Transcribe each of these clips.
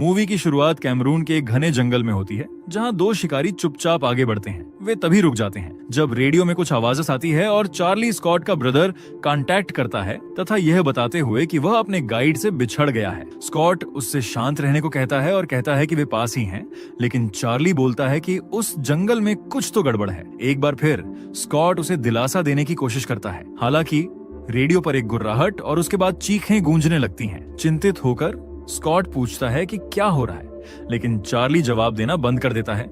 Movie की शुरुआत Cameroon के एक घने जंगल में होती है, जहां दो शिकारी चुपचाप आगे बढ़ते हैं। वे तभी रुक जाते हैं जब रेडियो में कुछ आवाज आती है और चार्ली स्कॉट का ब्रदर कांटेक्ट करता है तथा यह बताते हुए कि वह अपने गाइड से बिछड़ गया है। स्कॉट उससे शांत रहने को कहता है और कहता है कि वे पास ही हैं, लेकिन चार्ली बोलता है कि उस जंगल में कुछ तो गड़बड़ है। एक बार फिर स्कॉट उसे दिलासा देने की कोशिश करता है। हालांकि रेडियो पर एक गुर्राहट और उसके बाद चीखें गूंजने लगती हैं। चिंतित होकर स्कॉट पूछता है कि क्या हो रहा है, लेकिन चार्ली जवाब देना बंद कर देता है।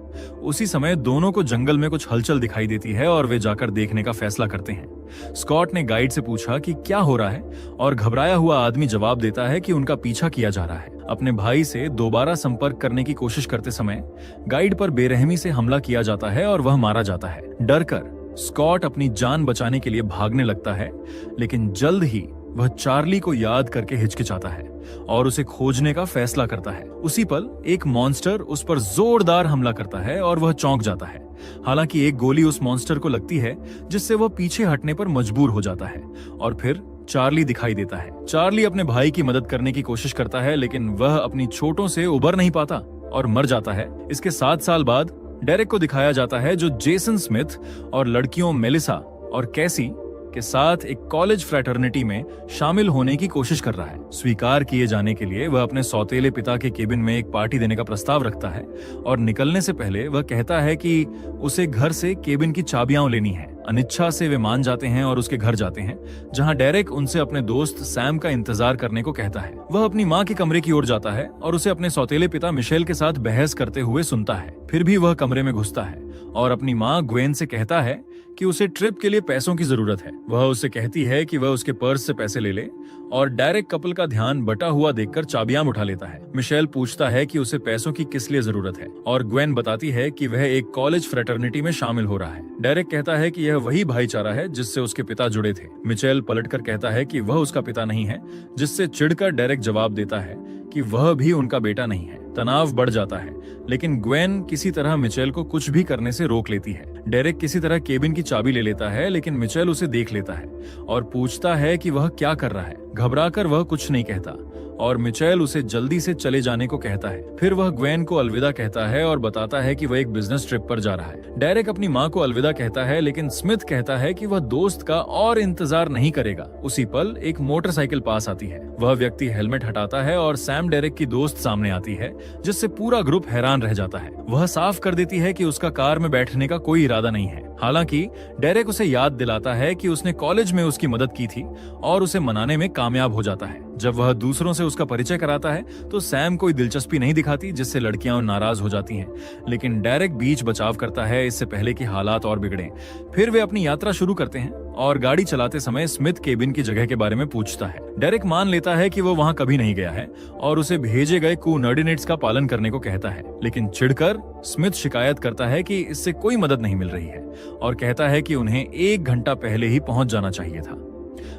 उसी समय दोनों को जंगल में कुछ हलचल दिखाई देती है और वे जाकर देखने का फैसला करते हैं। स्कॉट ने गाइड से पूछा कि क्या हो रहा है और घबराया हुआ आदमी जवाब देता है कि उनका पीछा किया जा रहा है। अपने भाई से दोबारा संपर्क करने की कोशिश करते समय गाइड पर बेरहमी से हमला किया जाता है और वह मारा जाता है। डरकर स्कॉट अपनी जान बचाने के लिए भागने लगता है, लेकिन जल्द ही वह चार्ली को याद करके हिचकिचाता है और उसे खोजने का फैसला करता है। उसी पल एक मॉन्स्टर उस पर जोरदार हमला करता है और वह चौंक जाता है। हालांकि एक गोली उस मॉन्स्टर को लगती है, जिससे वह पीछे हटने पर मजबूर हो जाता है और फिर चार्ली दिखाई देता है। चार्ली अपने भाई की मदद करने की कोशिश करता है, लेकिन वह अपनी चोटों से उबर नहीं पाता और मर जाता है। इसके 7 साल बाद डेरेक को दिखाया जाता है, जो जेसन स्मिथ और लड़कियों मेलिसा और कैसी के साथ एक कॉलेज फ्रेटर्निटी में शामिल होने की कोशिश कर रहा है। स्वीकार किए जाने के लिए वह अपने सौतेले पिता के केबिन में एक पार्टी देने का प्रस्ताव रखता है और निकलने से पहले वह कहता है कि उसे घर से केबिन की चाबियां लेनी है। अनिच्छा से वे मान जाते हैं और उसके घर जाते हैं, जहां डेरेक उनसे अपने दोस्त सैम का इंतजार करने को कहता है। वह अपनी मां के कमरे की ओर जाता है और उसे अपने सौतेले पिता मिशेल के साथ बहस करते हुए सुनता है। फिर भी वह कमरे में घुसता है और अपनी मां ग्वेन से कहता है कि उसे ट्रिप के लिए पैसों की जरूरत है। वह उससे कहती है कि वह उसके पर्स से पैसे ले ले और डेरेक कपल का ध्यान बटा हुआ देखकर चाबियां उठा लेता है। मिशेल पूछता है कि उसे पैसों की किस लिए जरूरत है और ग्वेन बताती है कि वह एक कॉलेज फ्रेटर्निटी में शामिल हो रहा है। डेरेक कहता है कि यह वही भाईचारा है जिससे उसके पिता जुड़े थे। मिशेल पलटकर कहता है कि वह उसका पिता नहीं है, जिससे चिढ़कर डेरेक जवाब देता है कि वह भी उनका बेटा नहीं है। तनाव बढ़ जाता है, लेकिन ग्वेन किसी तरह मिचेल को कुछ भी करने से रोक लेती है। डेरेक किसी तरह केबिन की चाबी ले लेता है, लेकिन मिचेल उसे देख लेता है और पूछता है कि वह क्या कर रहा है। घबराकर वह कुछ नहीं कहता और मिचेल उसे जल्दी से चले जाने को कहता है। फिर वह ग्वेन को अलविदा कहता है और बताता है कि वह एक बिजनेस ट्रिप पर जा रहा है। डेरेक अपनी मां को अलविदा कहता है, लेकिन स्मिथ कहता है कि वह दोस्त का और इंतजार नहीं करेगा। उसी पल एक मोटरसाइकिल पास आती है। वह व्यक्ति हेलमेट हटाता है और सैम डेरेक की दोस्त सामने आती है, जिससे पूरा ग्रुप हैरान रह जाता है। वह साफ कर देती है कि उसका कार में बैठने का कोई इरादा नहीं है। हालांकि डेरेक उसे याद दिलाता है कि उसने कॉलेज में उसकी मदद की थी और उसे मनाने में कामयाब हो जाता है। जब वह दूसरों से उसका परिचय कराता है तो सैम कोई दिलचस्पी नहीं दिखाती, जिससे लड़कियां नाराज हो जाती हैं। लेकिन डेरेक बीच बचाव करता है, इससे पहले कि हालात और बिगड़े। फिर वे अपनी यात्रा शुरू करते हैं और गाड़ी चलाते समय स्मिथ केबिन की जगह के बारे में पूछता है। डेरेक मान लेता है कि वो वहां कभी नहीं गया है और उसे भेजे गए कोऑर्डिनेट्स का पालन करने को कहता है, लेकिन चिढ़कर स्मिथ शिकायत करता है कि इससे कोई मदद नहीं मिल रही है और कहता है कि उन्हें 1 घंटा पहले ही पहुंच जाना चाहिए था।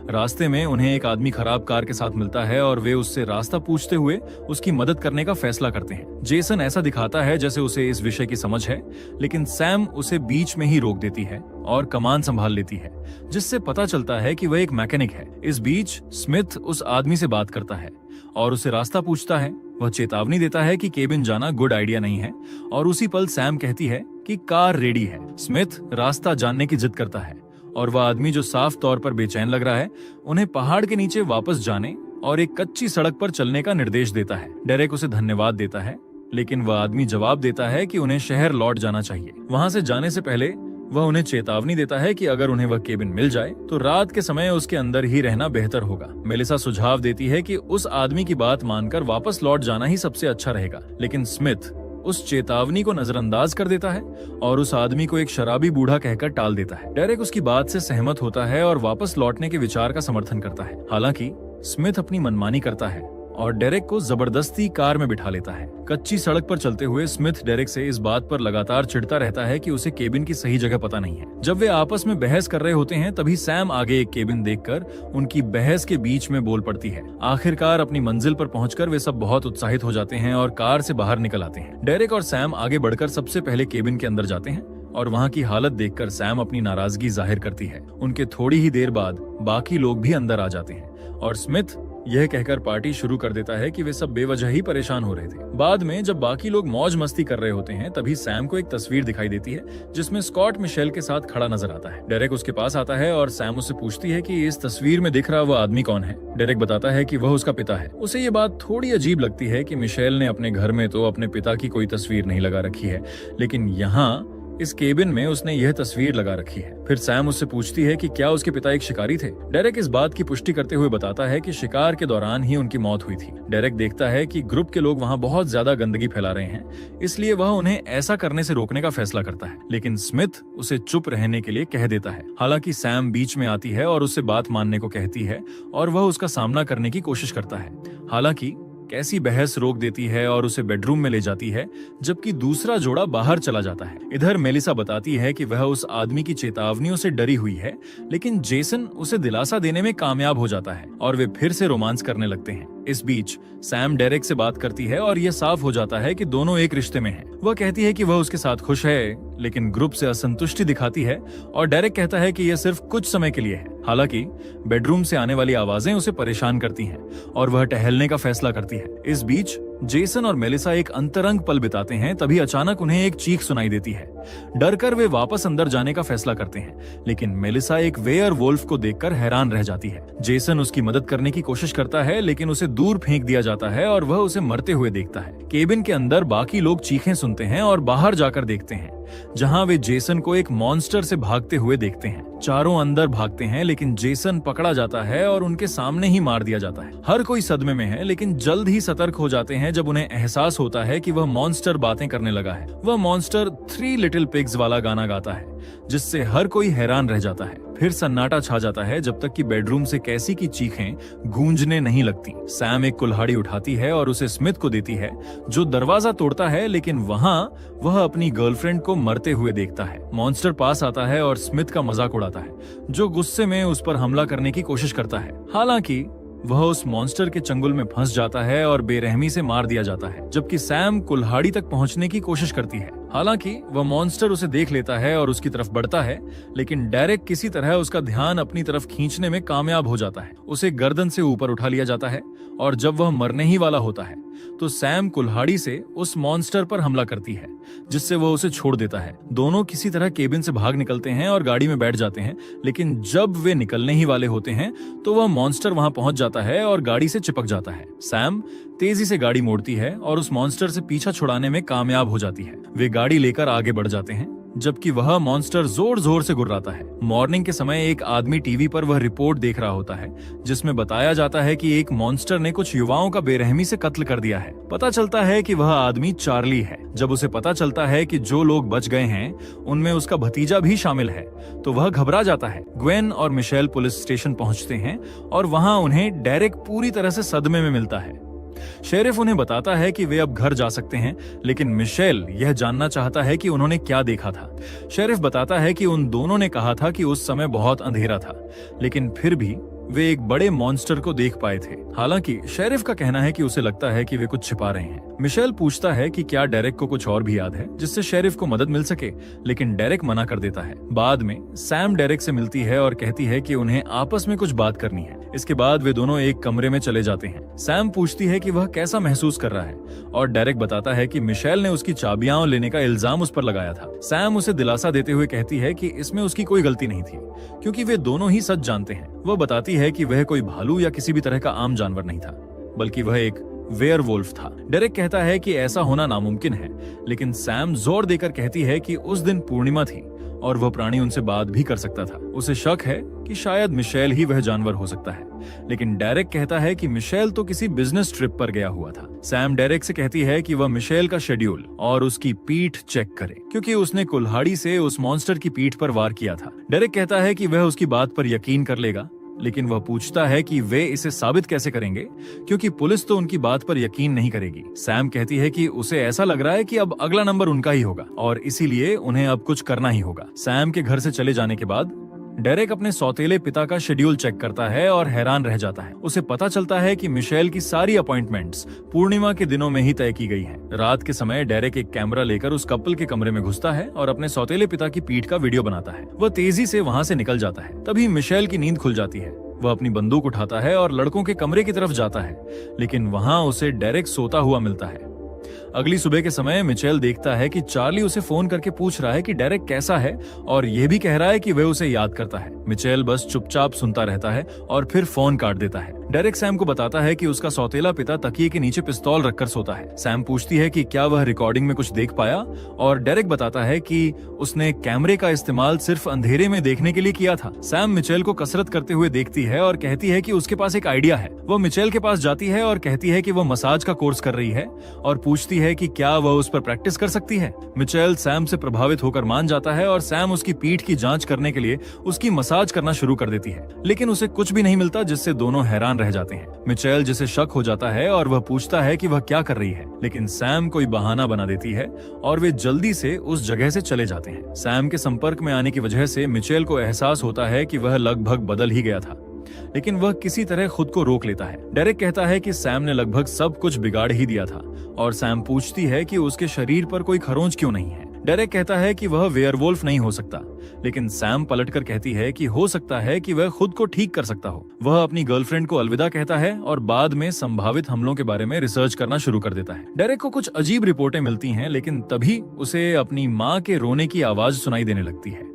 रास्ते में उन्हें एक आदमी खराब कार के साथ मिलता है और वे उससे रास्ता पूछते हुए उसकी मदद करने का फैसला करते हैं। जेसन ऐसा दिखाता है जैसे उसे इस विषय की समझ है, लेकिन सैम उसे बीच में ही रोक देती है और कमान संभाल लेती है, जिससे पता चलता है कि वह एक मैकेनिक है। इस बीच स्मिथ उस आदमी से बात करता है और उसे रास्ता पूछता है। वह चेतावनी देता है कि केबिन जाना गुड आइडिया नहीं है और उसी पल सैम कहती है कि कार रेडी है। स्मिथ रास्ता जानने की जिद करता है और वह आदमी, जो साफ तौर पर बेचैन लग रहा है, उन्हें पहाड़ के नीचे वापस जाने और एक कच्ची सड़क पर चलने का निर्देश देता है। डेरेक उसे धन्यवाद देता है, लेकिन वह आदमी जवाब देता है कि उन्हें शहर लौट जाना चाहिए। वहां से जाने से पहले वह उन्हें चेतावनी देता है कि अगर उन्हें वह केबिन मिल जाए तो रात के समय उसके अंदर ही रहना बेहतर होगा। मेलिसा सुझाव देती है कि उस आदमी की बात मानकर वापस लौट जाना ही सबसे अच्छा रहेगा, लेकिन स्मिथ उस चेतावनी को नजरअंदाज कर देता है और उस आदमी को एक शराबी बूढ़ा कहकर टाल देता है। डेरेक उसकी बात से सहमत होता है और वापस लौटने के विचार का समर्थन करता है। हालांकि स्मिथ अपनी मनमानी करता है और डेरेक को जबरदस्ती कार में बिठा लेता है। कच्ची सड़क पर चलते हुए स्मिथ डेरेक से इस बात पर लगातार चिढ़ता रहता है कि उसे केबिन की सही जगह पता नहीं है। जब वे आपस में बहस कर रहे होते हैं, तभी सैम आगे एक केबिन देखकर उनकी बहस के बीच में बोल पड़ती है। आखिरकार अपनी मंजिल पर पहुंचकर वे सब बहुत उत्साहित हो जाते हैं और कार से बाहर निकल आते हैं। डेरेक और सैम आगे बढ़कर सबसे पहले केबिन के अंदर जाते हैं और वहां की हालत देखकर सैम अपनी नाराजगी जाहिर करती है। उनके थोड़ी ही देर बाद बाकी लोग भी अंदर आ जाते हैं और स्मिथ यह कहकर पार्टी शुरू कर देता है कि वे सब बेवजह ही परेशान हो रहे थे। बाद में जब बाकी लोग मौज मस्ती कर रहे होते हैं, तभी सैम को एक तस्वीर दिखाई देती है जिसमें स्कॉट मिशेल के साथ खड़ा नजर आता है। डेरेक उसके पास आता है और सैम उससे पूछती है कि इस तस्वीर में दिख रहा वह आदमी कौन है। डेरेक बताता है कि वह उसका पिता है। उसे ये बात थोड़ी अजीब लगती है कि मिशेल ने अपने घर में तो अपने पिता की कोई तस्वीर नहीं लगा रखी है, लेकिन यहाँ इस केबिन में उसने यह तस्वीर लगा रखी है। फिर सैम उससे पूछती है कि क्या उसके पिता एक शिकारी थे। डेरेक इस बात की पुष्टि करते हुए बताता है कि शिकार के दौरान ही उनकी मौत हुई थी। डेरेक देखता है कि ग्रुप के लोग वहाँ बहुत ज्यादा गंदगी फैला रहे हैं, इसलिए वह उन्हें ऐसा करने से रोकने का फैसला करता है, लेकिन स्मिथ उसे चुप रहने के लिए कह देता है। हालांकि सैम बीच में आती है और उससे बात मानने को कहती है और वह उसका सामना करने की कोशिश करता है। हालांकि कैसी बहस रोक देती है और उसे बेडरूम में ले जाती है, जबकि दूसरा जोड़ा बाहर चला जाता है। इधर मेलिसा बताती है कि वह उस आदमी की चेतावनियों से डरी हुई है, लेकिन जेसन उसे दिलासा देने में कामयाब हो जाता है और वे फिर से रोमांस करने लगते हैं। इस बीच सैम डेरेक से बात करती है और यह साफ हो जाता है कि दोनों एक रिश्ते में हैं। वह कहती है कि वह उसके साथ खुश है, लेकिन ग्रुप से असंतुष्टि दिखाती है और डेरेक कहता है कि यह सिर्फ कुछ समय के लिए है। हालांकि बेडरूम से आने वाली आवाजें उसे परेशान करती हैं और वह टहलने का फैसला करती है। इस बीच जेसन और मेलिसा एक अंतरंग पल बिताते हैं, तभी अचानक उन्हें एक चीख सुनाई देती है। डरकर वे वापस अंदर जाने का फैसला करते हैं, लेकिन मेलिसा एक वेयर वोल्फ को देखकर हैरान रह जाती है। जेसन उसकी मदद करने की कोशिश करता है, लेकिन उसे दूर फेंक दिया जाता है और वह उसे मरते हुए देखता है। केबिन के अंदर बाकी लोग चीखें सुनते हैं और बाहर जाकर देखते हैं, जहां वे जेसन को एक मॉन्स्टर से भागते हुए देखते हैं। चारों अंदर भागते हैं, लेकिन जेसन पकड़ा जाता है और उनके सामने ही मार दिया जाता है। हर कोई सदमे में है, लेकिन जल्द ही सतर्क हो जाते हैं जब उन्हें एहसास होता है कि वह मॉन्स्टर बातें करने लगा है। वह मॉन्स्टर 3 लिटिल पिग्स वाला गाना गाता है, जिससे हर कोई हैरान रह जाता है। फिर सन्नाटा छा जाता है जब तक कि बेडरूम से कैसी की चीखें गूंजने नहीं लगती। सैम एक कुल्हाड़ी उठाती है और उसे स्मिथ को देती है, जो दरवाजा तोड़ता है, लेकिन वहां वह अपनी गर्लफ्रेंड को मरते हुए देखता है। मॉन्स्टर पास आता है और स्मिथ का मजाक उड़ाता है, जो गुस्से में उस पर हमला करने की कोशिश करता है। हालांकि वह उस मॉन्स्टर के चंगुल में फंस जाता है और बेरहमी से मार दिया जाता है, जबकि सैम कुल्हाड़ी तक पहुंचने की कोशिश करती है। हालांकि वह मॉन्स्टर उसे देख लेता है और उसकी तरफ बढ़ता है, लेकिन डेरेक किसी तरह उसका ध्यान अपनी तरफ खींचने में कामयाब हो जाता है। उसे गर्दन से ऊपर उठा लिया जाता है और जब वह मरने ही वाला होता है, तो सैम कुल्हाड़ी से उस मॉन्स्टर पर हमला करती है, जिससे वह उसे छोड़ देता है। दोनों किसी तरह केबिन से भाग निकलते हैं और गाड़ी में बैठ जाते हैं, लेकिन जब वे निकलने ही वाले होते हैं, तो वह मॉन्स्टर वहां पहुंच जाता है और गाड़ी से चिपक जाता है। सैम तेजी से गाड़ी मोड़ती है और उस मॉन्स्टर से पीछा छुड़ाने में कामयाब हो जाती है। वे गाड़ी लेकर आगे बढ़ जाते हैं, जबकि वह मॉन्स्टर जोर जोर से गुर्राता है। मॉर्निंग के समय एक आदमी टीवी पर वह रिपोर्ट देख रहा होता है, जिसमें बताया जाता है कि एक मॉन्स्टर ने कुछ युवाओं का बेरहमी से कत्ल कर दिया है। पता चलता है कि वह आदमी चार्ली है। जब उसे पता चलता है कि जो लोग बच गए हैं उनमें उसका भतीजा भी शामिल है, तो वह घबरा जाता है। ग्वेन और मिशेल पुलिस स्टेशन पहुंचते हैं और वहां उन्हें डेरेक पूरी तरह से सदमे में मिलता है। शेरिफ उन्हें बताता है कि वे अब घर जा सकते हैं, लेकिन मिशेल यह जानना चाहता है कि उन्होंने क्या देखा था। शेरिफ बताता है कि उन दोनों ने कहा था कि उस समय बहुत अंधेरा था, लेकिन फिर भी वे एक बड़े मॉन्स्टर को देख पाए थे। हालांकि शेरिफ का कहना है कि उसे लगता है कि वे कुछ छिपा रहे हैं। मिशेल पूछता है कि क्या डेरेक को कुछ और भी याद है जिससे शेरिफ को मदद मिल सके, लेकिन डेरेक मना कर देता है। बाद में सैम डेरेक से मिलती है और कहती है कि उन्हें आपस में कुछ बात करनी है। इसके बाद वे दोनों एक कमरे में चले जाते हैं। सैम पूछती है कि वह कैसा महसूस कर रहा है और डेरेक बताता है कि मिशेल ने उसकी चाबियां लेने का इल्जाम उस पर लगाया था। सैम उसे दिलासा देते हुए कहती है कि इसमें उसकी कोई गलती नहीं थी, क्योंकि वे दोनों ही सच जानते हैं। वह बताती है कि वह कोई भालू या किसी भी तरह का आम जानवर नहीं था, बल्कि वह एक वेयरवुल्फ था। डेरेक कहता है कि ऐसा होना नामुमकिन है, लेकिन सैम जोर देकर कहती है कि उस दिन पूर्णिमा थी और वह प्राणी उनसे बात भी कर सकता था। उसे शक है कि शायद मिशेल ही वह जानवर हो सकता है, लेकिन डेरेक कहता है कि मिशेल तो किसी बिजनेस ट्रिप पर गया हुआ था। सैम डेरेक से कहती है कि वह मिशेल का शेड्यूल और उसकी पीठ चेक करे, क्योंकि उसने कुल्हाड़ी से उस मॉन्स्टर की पीठ पर वार किया था। डेरेक कहता है कि वह उसकी बात पर यकीन कर लेगा, लेकिन वह पूछता है कि वे इसे साबित कैसे करेंगे, क्योंकि पुलिस तो उनकी बात पर यकीन नहीं करेगी। सैम कहती है कि उसे ऐसा लग रहा है कि अब अगला नंबर उनका ही होगा और इसीलिए उन्हें अब कुछ करना ही होगा। सैम के घर से चले जाने के बाद डेरेक अपने सौतेले पिता का शेड्यूल चेक करता है और हैरान रह जाता है। उसे पता चलता है कि मिशेल की सारी अपॉइंटमेंट्स पूर्णिमा के दिनों में ही तय की गई हैं। रात के समय डेरेक एक कैमरा लेकर उस कपल के कमरे में घुसता है और अपने सौतेले पिता की पीठ का वीडियो बनाता है। वह तेजी से वहां से निकल जाता है। तभी मिशेल की नींद खुल जाती है। वह अपनी बंदूक उठाता है और लड़कों के कमरे की तरफ जाता है, लेकिन वहां उसे डेरेक सोता हुआ मिलता है। अगली सुबह के समय मिचेल देखता है कि चार्ली उसे फोन करके पूछ रहा है कि डेरेक कैसा है और यह भी कह रहा है कि वह उसे याद करता है। मिचेल बस चुपचाप सुनता रहता है और फिर फोन काट देता है। डेरेक सैम को बताता है कि उसका सौतेला पिता तकिए के नीचे पिस्तौल रखकर सोता है। सैम पूछती है कि क्या वह रिकॉर्डिंग में कुछ देख पाया और डेरेक बताता है कि उसने कैमरे का इस्तेमाल सिर्फ अंधेरे में देखने के लिए किया था। सैम मिचेल को कसरत करते हुए देखती है और कहती है कि उसके पास एक आइडिया है। वह मिचेल के पास जाती है और कहती है कि वह मसाज का कोर्स कर रही है और पूछती है कि क्या वह उस पर प्रैक्टिस कर सकती है। मिचेल सैम से प्रभावित होकर मान जाता है और सैम उसकी पीठ की जांच करने के लिए उसकी मसाज करना शुरू कर देती है, लेकिन उसे कुछ भी नहीं मिलता, जिससे दोनों हैरान रह जाते हैं। मिचेल जिसे शक हो जाता है और वह पूछता है कि वह क्या कर रही है, लेकिन सैम कोई बहाना बना देती है और वे जल्दी से उस जगह से चले जाते हैं। सैम के संपर्क में आने की वजह से मिचेल को एहसास होता है कि वह लगभग बदल ही गया था, लेकिन वह किसी तरह खुद को रोक लेता है। डेरेक कहता है कि सैम ने लगभग सब कुछ बिगाड़ ही दिया था और सैम पूछती है कि उसके शरीर पर कोई खरोंच क्यों नहीं है। डेरेक कहता है कि वह वेयरवुल्फ नहीं हो सकता, लेकिन सैम पलटकर कहती है कि हो सकता है कि वह खुद को ठीक कर सकता हो। वह अपनी गर्लफ्रेंड को अलविदा कहता है और बाद में संभावित हमलों के बारे में रिसर्च करना शुरू कर देता है। डेरेक को कुछ अजीब रिपोर्टें मिलती हैं, लेकिन तभी उसे अपनी माँ के रोने की आवाज सुनाई देने लगती है।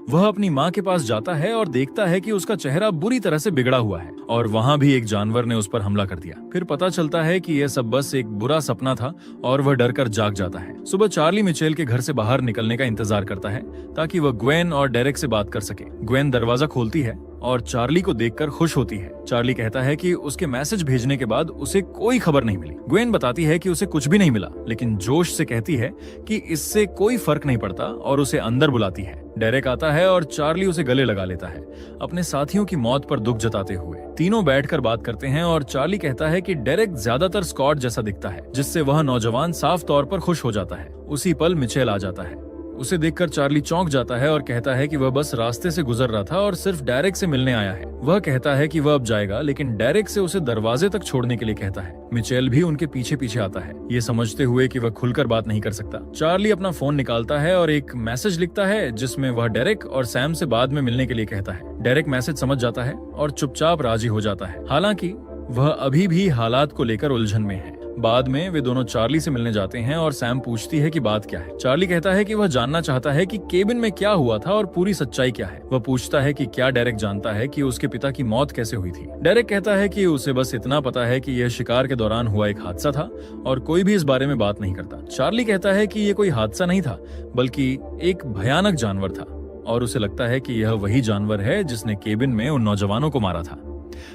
वह अपनी माँ के पास जाता है और देखता है कि उसका चेहरा बुरी तरह से बिगड़ा हुआ है और वहाँ भी एक जानवर ने उस पर हमला कर दिया। फिर पता चलता है कि यह सब बस एक बुरा सपना था और वह डरकर जाग जाता है। सुबह चार्ली मिचेल के घर से बाहर निकलने का इंतजार करता है ताकि वह ग्वेन और डेरेक से बात कर सके। ग्वेन दरवाजा खोलती है और चार्ली को देखकर खुश होती है। चार्ली कहता है कि उसके मैसेज भेजने के बाद उसे कोई खबर नहीं मिली। ग्वेन बताती है कि उसे कुछ भी नहीं मिला, लेकिन जोश से कहती है कि इससे कोई फर्क नहीं पड़ता और उसे अंदर बुलाती है। डेरेक आता है और चार्ली उसे गले लगा लेता है, अपने साथियों की मौत पर दुख जताते हुए। तीनों बैठकर बात करते हैं और चार्ली कहता है कि डेरेक ज्यादातर स्कॉट जैसा दिखता है, जिससे वह नौजवान साफ तौर पर खुश हो जाता है। उसी पल मिचेल आ जाता है। उसे देखकर चार्ली चौंक जाता है और कहता है कि वह बस रास्ते से गुजर रहा था और सिर्फ डेरेक से मिलने आया है। वह कहता है कि वह अब जाएगा, लेकिन डेरेक से उसे दरवाजे तक छोड़ने के लिए कहता है। मिचेल भी उनके पीछे पीछे आता है, ये समझते हुए कि वह खुलकर बात नहीं कर सकता। चार्ली अपना फोन निकालता है और एक मैसेज लिखता है जिसमें वह डेरेक और सैम से बाद में मिलने के लिए कहता है। डेरेक मैसेज समझ जाता है और चुपचाप राजी हो जाता है, हालांकि वह अभी भी हालात को लेकर उलझन में है। बाद में वे दोनों चार्ली से मिलने जाते हैं और सैम पूछती है कि बात क्या है। चार्ली कहता है कि वह जानना चाहता है कि केबिन में क्या हुआ था और पूरी सच्चाई क्या है। वह पूछता है कि क्या डेरेक जानता है कि उसके पिता की मौत कैसे हुई थी। डेरेक कहता है कि उसे बस इतना पता है कि यह शिकार के दौरान हुआ एक हादसा था और कोई भी इस बारे में बात नहीं करता। चार्ली कहता है कि यह कोई हादसा नहीं था, बल्कि एक भयानक जानवर था और उसे लगता है कि यह वही जानवर है जिसने केबिन में उन नौजवानों को मारा था।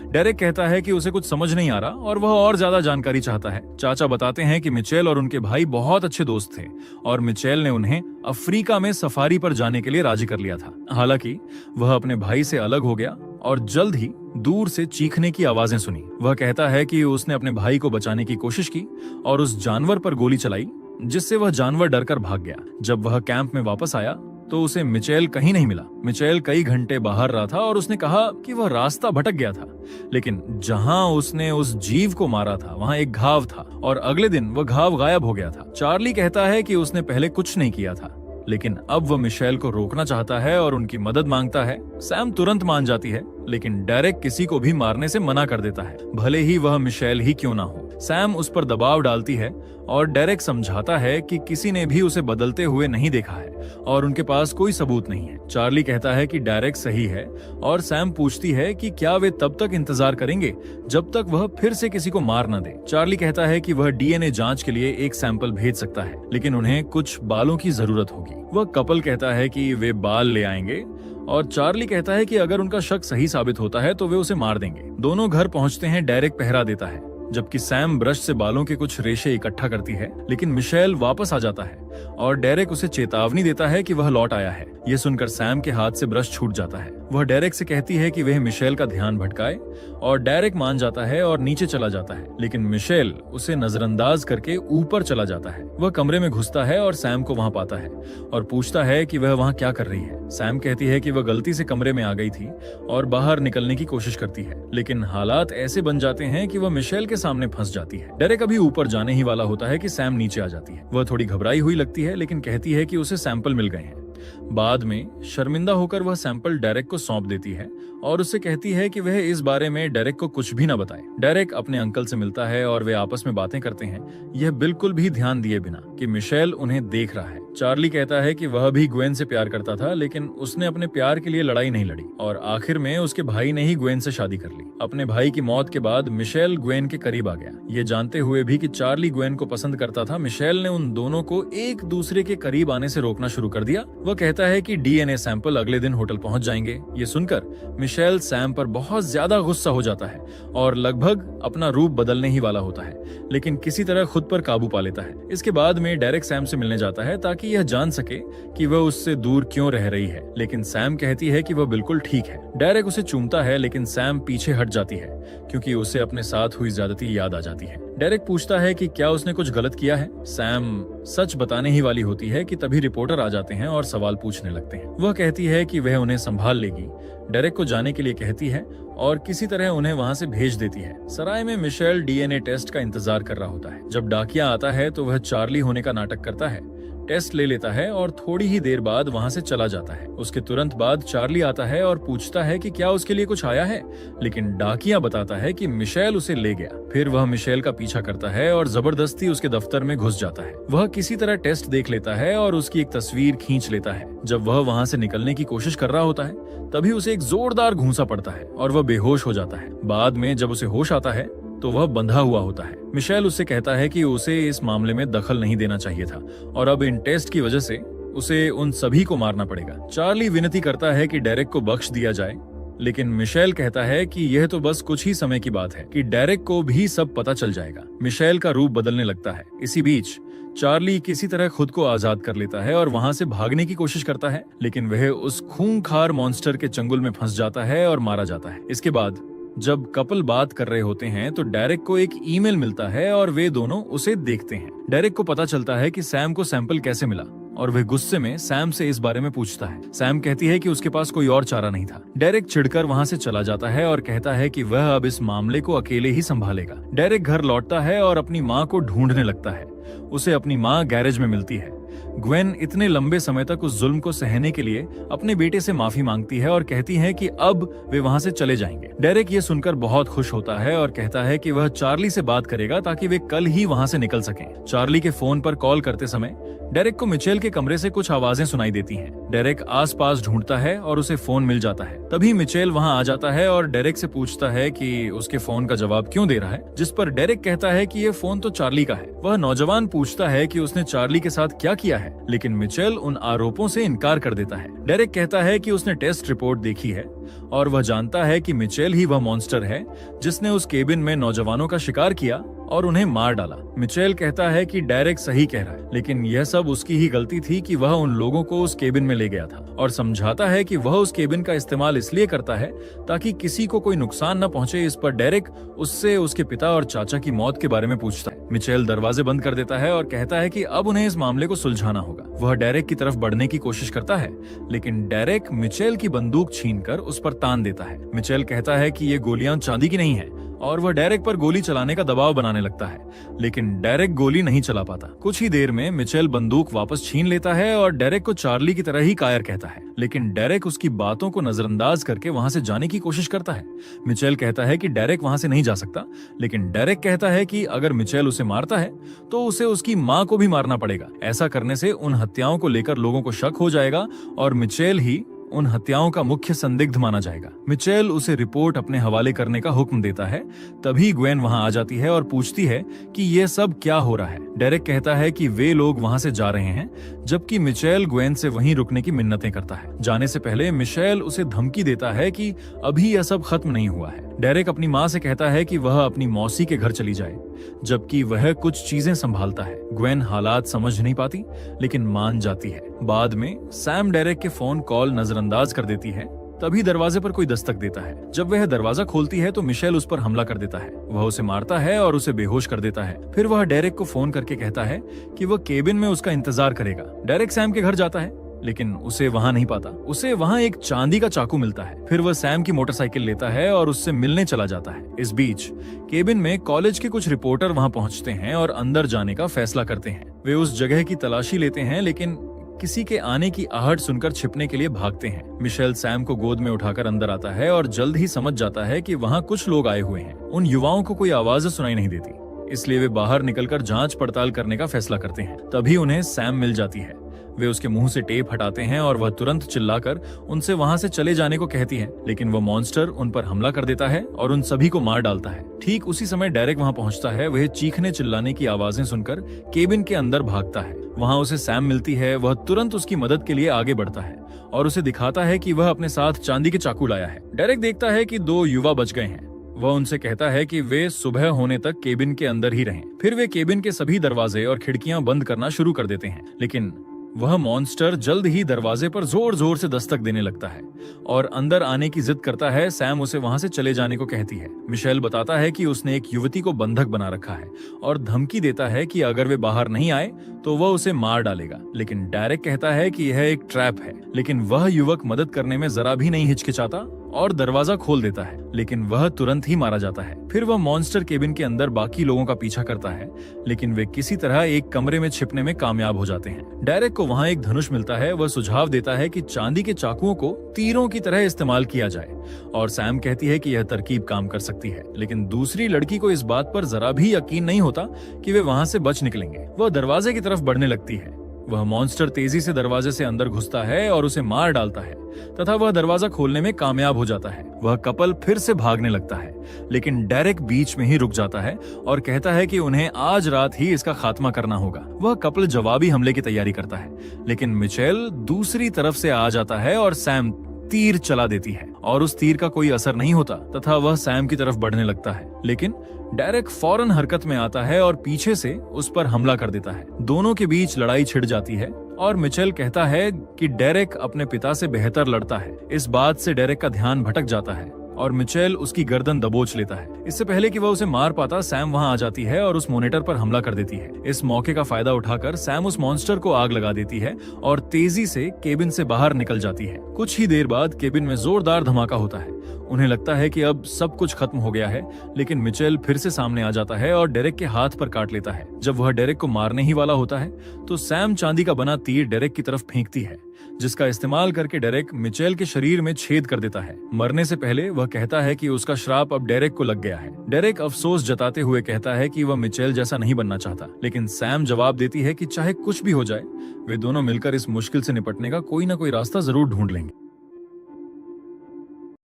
डेरेक कहता है कि उसे कुछ समझ नहीं आ रहा और वह और ज्यादा जानकारी चाहता है। चाचा बताते हैं कि मिचेल और उनके भाई बहुत अच्छे दोस्त थे और मिचेल ने उन्हें अफ्रीका में सफारी पर जाने के लिए राजी कर लिया था। हालांकि वह अपने भाई से अलग हो गया और जल्द ही दूर से चीखने की आवाजें सुनी। वह कहता है कि उसने अपने भाई को बचाने की कोशिश की और उस जानवर पर गोली चलाई, जिससे वह जानवर डरकर भाग गया। जब वह कैंप में वापस आया तो उसे मिचेल कहीं नहीं मिला। मिचेल कई घंटे बाहर रहा था और उसने कहा कि वह रास्ता भटक गया था, लेकिन जहां उसने उस जीव को मारा था वहां एक घाव था और अगले दिन वह घाव गायब हो गया था। चार्ली कहता है कि उसने पहले कुछ नहीं किया था, लेकिन अब वह मिशेल को रोकना चाहता है और उनकी मदद मांगता है। सैम तुरंत मान जाती है, लेकिन डेरेक किसी को भी मारने से मना कर देता है, भले ही वह मिशेल ही क्यों ना हो। सैम उस पर दबाव डालती है और डेरेक समझाता है कि किसी ने भी उसे बदलते हुए नहीं देखा है और उनके पास कोई सबूत नहीं है। चार्ली कहता है कि डेरेक सही है और सैम पूछती है कि क्या वे तब तक इंतजार करेंगे जब तक वह फिर से किसी को मार न दे। चार्ली कहता है कि वह डीएनए जांच के लिए एक सैंपल भेज सकता है, लेकिन उन्हें कुछ बालों की जरूरत होगी। वह कपल कहता है कि वे बाल ले आएंगे और चार्ली कहता है कि अगर उनका शक सही साबित होता है तो वे उसे मार देंगे। दोनों घर पहुंचते हैं। डेरेक पहरा देता है जबकि सैम ब्रश से बालों के कुछ रेशे इकट्ठा करती है, लेकिन मिशेल वापस आ जाता है और डेरेक उसे चेतावनी देता है कि वह लौट आया है। यह सुनकर सैम के हाथ से ब्रश छूट जाता है। वह डेरेक से कहती है कि वह मिशेल का ध्यान भटकाए और डेरेक मान जाता है और नीचे चला जाता है, लेकिन मिशेल उसे नजरअंदाज करके ऊपर चला जाता है। वह कमरे में घुसता है और सैम को वहां पाता है और पूछता है कि वह वहां क्या कर रही है। सैम कहती है कि वह गलती से कमरे में आ गई थी और बाहर निकलने की कोशिश करती है, लेकिन हालात ऐसे बन जाते हैं कि वह मिशेल के सामने फंस जाती है। डेरेक अभी ऊपर जाने ही वाला होता है कि सैम नीचे आ जाती है। वह थोड़ी घबराई हुई लगती है, लेकिन कहती है कि उसे सैंपल मिल गए हैं। बाद में शर्मिंदा होकर वह सैंपल डेरेक को सौंप देती है और उससे कहती है कि वह इस बारे में डेरेक को कुछ भी न बताए। डेरेक अपने अंकल से मिलता है और वे आपस में बातें करते हैं, यह बिल्कुल भी ध्यान दिए बिना कि मिशेल उन्हें देख रहा है। चार्ली कहता है कि वह भी ग्वेन से प्यार करता था, लेकिन उसने अपने प्यार के लिए लड़ाई नहीं लड़ी और आखिर में उसके भाई ने ही ग्वेन से शादी कर ली। अपने भाई की मौत के बाद मिशेल ग्वेन के करीब आ गया। ये जानते हुए भी कि चार्ली ग्वेन को पसंद करता था, मिशेल ने उन दोनों को एक दूसरे के करीब आने से रोकना शुरू कर दिया। वह कहता है कि डीएनए सैंपल अगले दिन होटल पहुंच जाएंगे। ये सुनकर मिशेल सैम पर बहुत ज्यादा गुस्सा हो जाता है और लगभग अपना रूप बदलने ही वाला होता है, लेकिन किसी तरह खुद पर काबू पा लेता है। इसके बाद में डेरेक सैम से मिलने जाता है ताकि यह जान सके कि वह उससे दूर क्यों रह रही है, लेकिन सैम कहती है कि वह बिल्कुल ठीक है। डेरेक उसे चूमता है, लेकिन सैम पीछे हट जाती है क्योंकि उसे अपने साथ हुई ज्यादती याद आ जाती है। डेरेक पूछता है कि क्या उसने कुछ गलत किया है। सैम सच बताने ही वाली होती है कि तभी रिपोर्टर आ जाते हैं और सवाल पूछने लगते हैं। वह कहती है कि वह उन्हें संभाल लेगी। डेरेक को जाने के लिए कहती है और किसी तरह उन्हें वहां से भेज देती है। सराय में मिशेल डीएनए टेस्ट का इंतजार कर रहा होता है। जब डाकिया आता है तो वह चार्ली होने का नाटक करता है, टेस्ट ले लेता है और थोड़ी ही देर बाद वहां से चला जाता है। उसके तुरंत बाद चार्ली आता है और पूछता है कि क्या उसके लिए कुछ आया है, लेकिन डाकिया बताता है कि मिशेल उसे ले गया। फिर वह मिशेल का पीछा करता है और जबरदस्ती उसके दफ्तर में घुस जाता है। वह किसी तरह टेस्ट देख लेता है और उसकी एक तस्वीर खींच लेता है। जब वह वहां से निकलने की कोशिश कर रहा होता है तभी उसे एक जोरदार घूंसा पड़ता है और वह बेहोश हो जाता है। बाद में जब उसे होश आता है तो वह बंधा हुआ होता है। मिशेल उससे कहता है कि उसे इस मामले में दखल नहीं देना चाहिए था और अब इन टेस्ट की वजह से उसे उन सभी को मारना पड़ेगा। चार्ली विनती करता है कि डेरेक को बख्श दिया जाए, लेकिन मिशेल कहता है कि यह तो बस कुछ ही समय की बात है कि डेरेक को भी सब पता चल जाएगा। मिशेल का रूप बदलने लगता है। इसी बीच चार्ली किसी तरह खुद को आजाद कर लेता है और वहां से भागने की कोशिश करता है, लेकिन वह उस खूंखार मॉन्स्टर के चंगुल में फंस जाता है और मारा जाता है। इसके बाद जब कपल बात कर रहे होते हैं तो डेरेक को एक ईमेल मिलता है और वे दोनों उसे देखते हैं। डेरेक को पता चलता है कि सैम को सैंपल कैसे मिला और वह गुस्से में सैम से इस बारे में पूछता है। सैम कहती है कि उसके पास कोई और चारा नहीं था। डेरेक चिढ़कर वहां से चला जाता है और कहता है कि वह अब इस मामले को अकेले ही संभालेगा। डेरेक घर लौटता है और अपनी माँ को ढूंढने लगता है। उसे अपनी माँ गैरेज में मिलती है। ग्वेन इतने लंबे समय तक उस जुल्म को सहने के लिए अपने बेटे से माफी मांगती है और कहती है कि अब वे वहां से चले जाएंगे। डेरेक ये सुनकर बहुत खुश होता है और कहता है कि वह चार्ली से बात करेगा ताकि वे कल ही वहां से निकल सकें। चार्ली के फोन पर कॉल करते समय डेरेक को मिचेल के कमरे से कुछ आवाजें सुनाई देती हैं। डेरेक आसपास ढूंढता है और उसे फोन मिल जाता है। तभी मिचेल वहां आ जाता है और डेरेक से पूछता है कि उसके फोन का जवाब क्यों दे रहा है, जिस पर डेरेक कहता है कि ये फोन तो चार्ली का है। वह नौजवान पूछता है कि उसने चार्ली के साथ क्या किया है, लेकिन मिचेल उन आरोपों से इनकार कर देता है। डेरेक कहता है कि उसने टेस्ट रिपोर्ट देखी है और वह जानता है कि मिचेल ही वह मॉन्स्टर है जिसने उस केबिन में नौजवानों का शिकार किया और उन्हें मार डाला। मिचेल कहता है कि डेरेक सही कह रहा है, लेकिन यह सब उसकी ही गलती थी कि वह उन लोगों को उस केबिन में ले गया था, और समझाता है कि वह उस केबिन का इस्तेमाल इसलिए करता है ताकि किसी को कोई नुकसान न पहुंचे। इस पर डेरेक उससे उसके पिता और चाचा की मौत के बारे में पूछता है। मिचेल दरवाजे बंद कर देता है और कहता है कि अब उन्हें इस मामले को सुलझाना होगा। वह डेरेक की तरफ बढ़ने की कोशिश करता है, लेकिन डेरेक मिचेल की बंदूक छीनकर उस पर तान देता है। मिचेल कहता है कि ये गोलियां चांदी की नहीं है और वह डेरेक पर गोली चलाने का दबाव बनाने लगता है, लेकिन डेरेक गोली नहीं चला पाता। कुछ ही देर में मिचेल बंदूक वापस छीन लेता है और डेरेक को चार्ली की तरह ही कायर कहता है, लेकिन डेरेक उसकी बातों को नजरअंदाज करके वहां से जाने की कोशिश करता है। मिचेल कहता है कि डेरेक वहां से नहीं जा सकता, लेकिन डेरेक कहता है कि अगर मिचेल उसे मारता है तो उसे उसकी माँ को भी मारना पड़ेगा। ऐसा करने से उन हत्याओं को लेकर लोगों को शक हो जाएगा और मिचेल ही उन हत्याओं का मुख्य संदिग्ध माना जाएगा। मिचेल उसे रिपोर्ट अपने हवाले करने का हुक्म देता है। तभी ग्वेन वहां आ जाती है और पूछती है कि यह सब क्या हो रहा है। डेरेक कहता है कि वे लोग वहां से जा रहे हैं, जबकि मिचेल ग्वेन से वहीं रुकने की मिन्नतें करता है। जाने से पहले मिशेल उसे धमकी देता है कि अभी यह सब खत्म नहीं हुआ है। डेरेक अपनी माँ से कहता है कि वह अपनी मौसी के घर चली जाए, जबकि वह कुछ चीजें संभालता है। ग्वेन हालात समझ नहीं पाती, लेकिन मान जाती है। बाद में सैम डेरेक के फोन कॉल नजरअंदाज कर देती है। तभी दरवाजे पर कोई दस्तक देता है। जब वह दरवाजा खोलती है तो मिशेल उस पर हमला कर देता है। वह उसे मारता है और उसे बेहोश कर देता है। फिर वह डेरेक को फोन करके कहता है कि वह केबिन में उसका इंतजार करेगा। डेरेक सैम के घर जाता है, लेकिन उसे वहां नहीं पाता। उसे वहां एक चांदी का चाकू मिलता है। फिर वह सैम की मोटरसाइकिल लेता है और उससे मिलने चला जाता है। इस बीच केबिन में कॉलेज के कुछ रिपोर्टर वहां पहुंचते हैं और अंदर जाने का फैसला करते हैं। वे उस जगह की तलाशी लेते हैं, लेकिन किसी के आने की आहट सुनकर छिपने के लिए भागते हैं। मिशेल सैम को गोद में उठाकर अंदर आता है और जल्द ही समझ जाता है कि वहाँ कुछ लोग आए हुए हैं। उन युवाओं को कोई आवाज सुनाई नहीं देती, इसलिए वे बाहर निकलकर जांच पड़ताल करने का फैसला करते हैं। तभी उन्हें सैम मिल जाती है। वे उसके मुंह से टेप हटाते हैं और वह तुरंत चिल्लाकर उनसे वहां से चले जाने को कहती है, लेकिन वह मॉन्स्टर उन पर हमला कर देता है और उन सभी को मार डालता है। ठीक उसी समय डेरेक वहां पहुंचता है। वह चीखने चिल्लाने की आवाजें सुनकर केबिन के अंदर भागता है। वहां उसे सैम मिलती है। वह तुरंत उसकी मदद के लिए आगे बढ़ता है और उसे दिखाता है कि वह अपने साथ चांदी के चाकू लाया है। डेरेक देखता है कि 2 युवा बच गए हैं। वह उनसे कहता है कि वे सुबह होने तक केबिन के अंदर ही रहें। फिर वे केबिन के सभी दरवाजे और खिड़कियां बंद करना शुरू कर देते हैं, लेकिन वह मॉन्स्टर जल्द ही दरवाजे पर जोर जोर से दस्तक देने लगता है और अंदर आने की जिद करता है। सैम उसे वहां से चले जाने को कहती है। मिशेल बताता है कि उसने एक युवती को बंधक बना रखा है और धमकी देता है कि अगर वे बाहर नहीं आए तो वह उसे मार डालेगा, लेकिन डेरेक कहता है कि यह एक ट्रैप है। लेकिन वह युवक मदद करने में जरा भी नहीं हिचकिचाता और दरवाजा खोल देता है, लेकिन वह तुरंत ही मारा जाता है। फिर वह मॉन्स्टर केबिन के अंदर बाकी लोगों का पीछा करता है, लेकिन वे किसी तरह एक कमरे में छिपने में कामयाब हो जाते हैं। डेरेक को वहां एक धनुष मिलता है। वह सुझाव देता है कि चांदी के चाकुओं को तीरों की तरह इस्तेमाल किया जाए और सैम कहती है कि यह तरकीब काम कर सकती है, लेकिन दूसरी लड़की को इस बात पर जरा भी यकीन नहीं होता कि वे वहां से बच निकलेंगे। वह दरवाजे की तरफ बढ़ने लगती है। वह मॉन्स्टर तेजी से दरवाजे से अंदर घुसता है और उसे मार डालता है तथा वह दरवाजा खोलने में कामयाब हो जाता है। वह कपल फिर से भागने लगता है, लेकिन डेरेक बीच में ही रुक जाता है और कहता है कि उन्हें आज रात ही इसका खात्मा करना होगा। वह कपल जवाबी हमले की तैयारी करता है, लेकिन मिचेल दूसरी तरफ से आ जाता है और सैम तीर चला देती है और उस तीर का कोई असर नहीं होता तथा वह सैम की तरफ बढ़ने लगता है। लेकिन डेरेक फौरन हरकत में आता है और पीछे से उस पर हमला कर देता है। दोनों के बीच लड़ाई छिड़ जाती है और मिचेल कहता है कि डेरेक अपने पिता से बेहतर लड़ता है। इस बात से डेरेक का ध्यान भटक जाता है और मिचेल उसकी गर्दन दबोच लेता है। इससे पहले कि वह उसे मार पाता, सैम वहां आ जाती है और उस मॉनिटर पर हमला कर देती है। इस मौके का फायदा उठाकर सैम उस मॉन्स्टर को आग लगा देती है और तेजी से केबिन से बाहर निकल जाती है। कुछ ही देर बाद केबिन में जोरदार धमाका होता है। उन्हें लगता है कि अब सब कुछ खत्म हो गया है, लेकिन मिचेल फिर से सामने आ जाता है और डेरेक के हाथ पर काट लेता है। जब वह डेरेक को मारने ही वाला होता है तो सैम चांदी का बना तीर डेरेक की तरफ फेंकती है, जिसका इस्तेमाल करके डेरेक मिचेल के शरीर में छेद कर देता है। मरने से पहले वह कहता है कि उसका श्राप अब डेरेक को लग गया है। डेरेक अफसोस जताते हुए कहता है कि वह मिचेल जैसा नहीं बनना चाहता, लेकिन सैम जवाब देती है कि चाहे कुछ भी हो जाए, वे दोनों मिलकर इस मुश्किल से निपटने का कोई ना कोई रास्ता जरूर ढूंढ लेंगे।